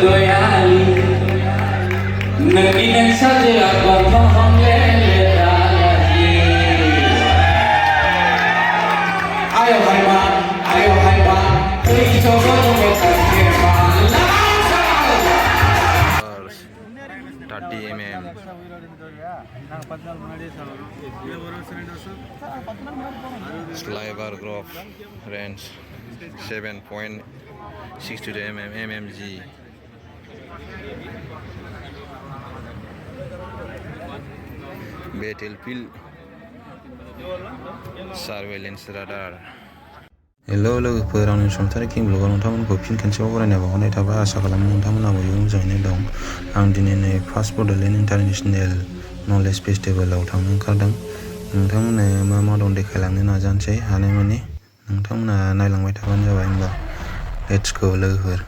दयाली नोंनि नों साजाया गन्थं हमले दालाहि आयो हायमा ओइ जगत मेथाके माला 30 mm Sliver Grove range 7.62 mmg Battlefield Surveillance Radar hello लोगोफोर आंनि समथारि किं ब्लगाव नोंथांमोनखौ फिन खेनसेबाव बरायनाय बावहरनाय थाबाय आसा खालामो नोंथांमोना बयबो मोजाङैनो दं आं दिनै नै फार्स्ट बड'लेण्ड इन्टारनेशनेल नलेज फेस्टिभेलाव थांनो ओंखारदों नोंथांमोननो मा दं देखायलांनो नाजानोसै हानायमानि नोंथांमोना नायलांबाय थाबानो जाबाय होनबा लेट्स गो लोगोफोर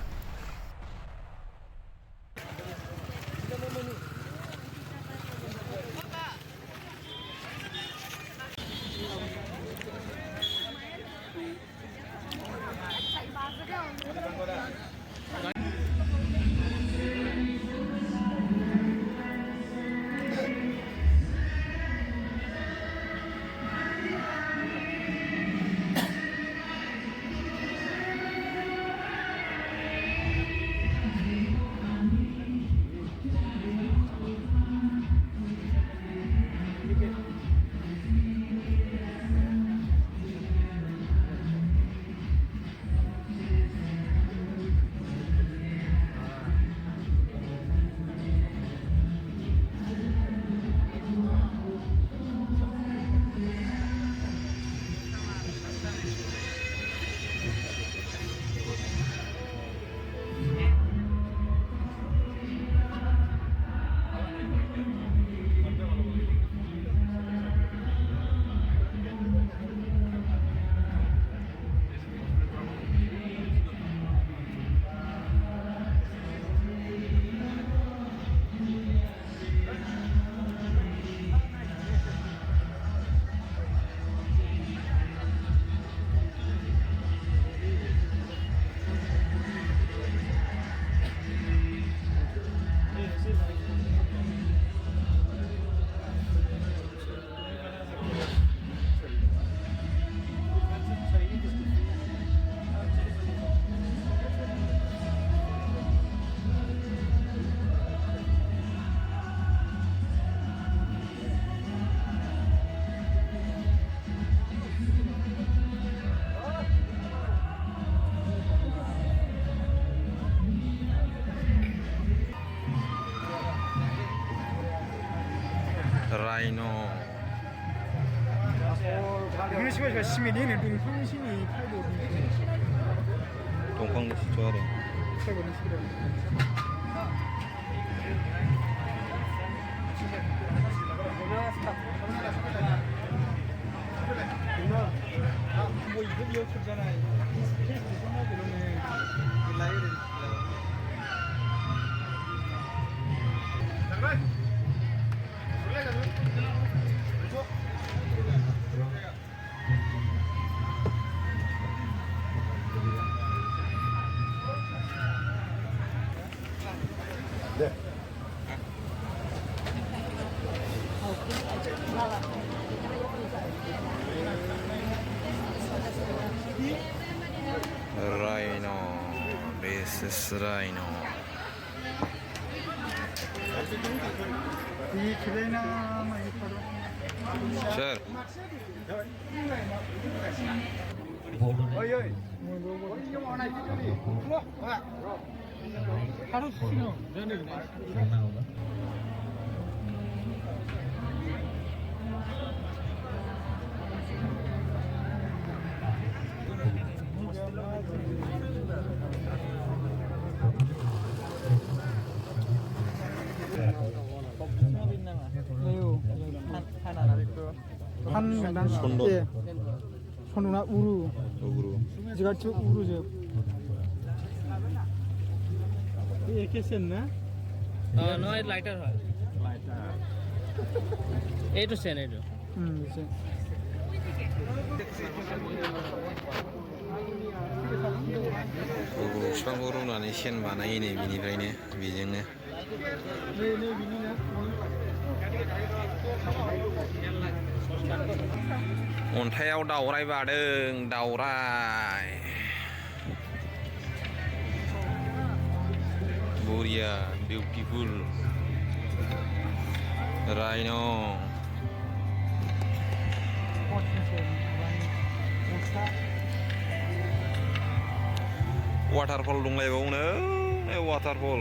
Rhino 이런 식으로 시민이는 동성신이 팔고 동방도 좋아해 팔고 있는 뭐 이거 비어쳤잖아. 페이스북 선마들은 라이브를 Rhino this is Rhino 이 트레이너만 입어도 sure 어이 어이 뭐 이거 하나 있더니 하루 쉬노 한명당 예. 손누나 우루. 지가 저 우루죠. ये कैसे ना? No, it's lighter. Lighter. 8 to 10. 이제. Google बिफांखौ रुनानै सेन बानायो नै बिनिफ्रायनो बेजोंनो अन्थाइआव दावराय बादों दावराय बरिया बिउटिफुल रायन' वाटारफल दंलायबावोनो वाटारफल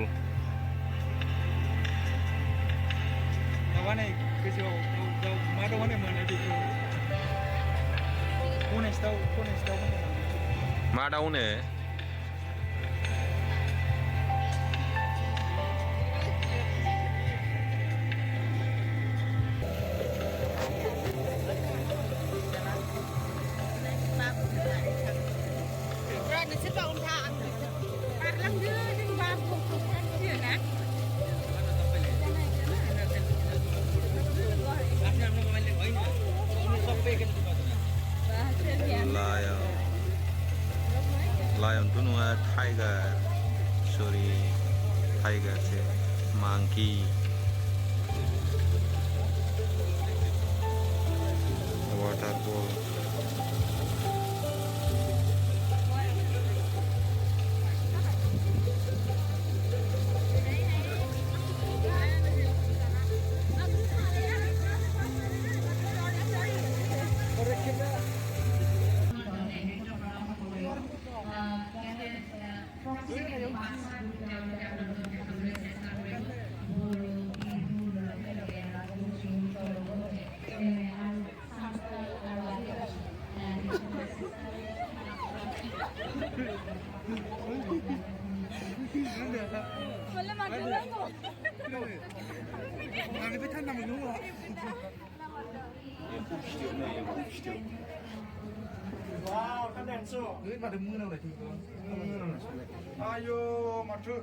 माबानाय गोजौआव मा दं होनोमोन बेखौ कनेस्टआव मा दाउ होनो लायन तो नङा टाइगार सरि टाइगारसो मांकी वाटारफल आंनिफ्राय थान्दा मोनो वाव थान्दायानोसो माथो मोनामनाय आयौ माथो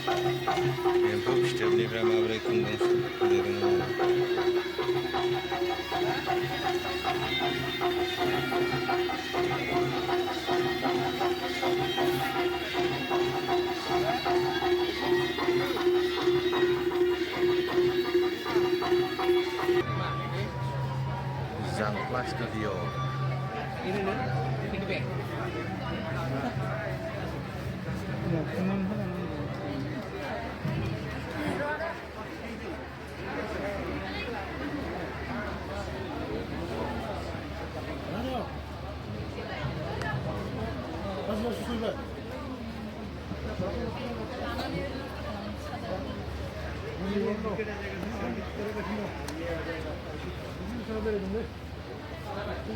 एम्फौ फिथोबनिफ्राय माबोरै खुन्दुं दिरुनो Zangpla Studio ini loh feedback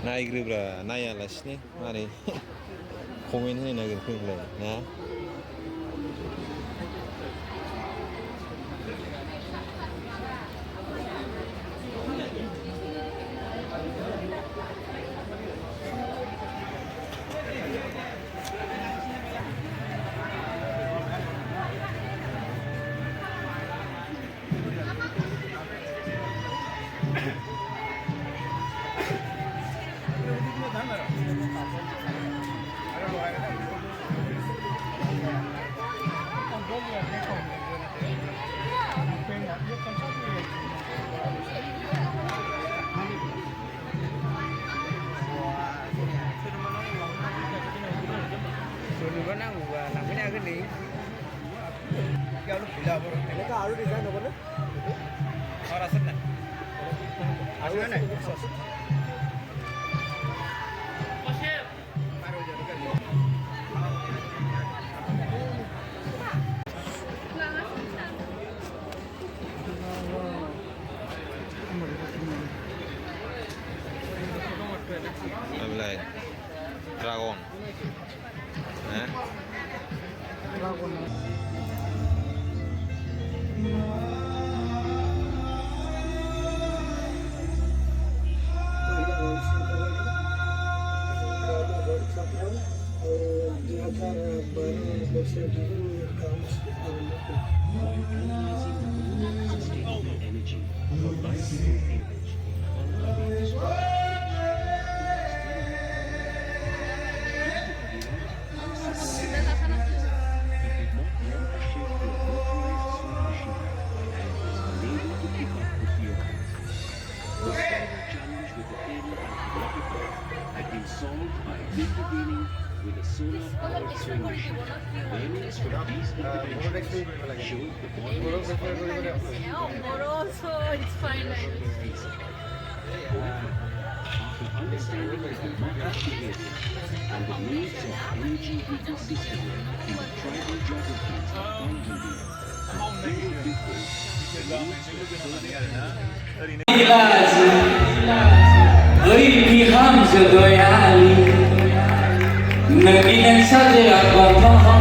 नायग्रोब्रा नायालासिनो मारै कमेन्ट होनो नागिरखोलाय ना Dulu nang gua namanya agak nih. Kalau bila baru ini kan aru desain apa nih? Orang sana. Aru mana? ไม่เป็นไรดราก้อนนะ had been solved by intervening with a solar-powered swing machine. Learnings from these interventions showed the body was It's fine. after understanding the market behavior and the needs of energy ecosystem in the tribal geographies of Bangamdia and very different Ơi thì ham giờ đôi ali, nơi đi đến xa giờ còn thong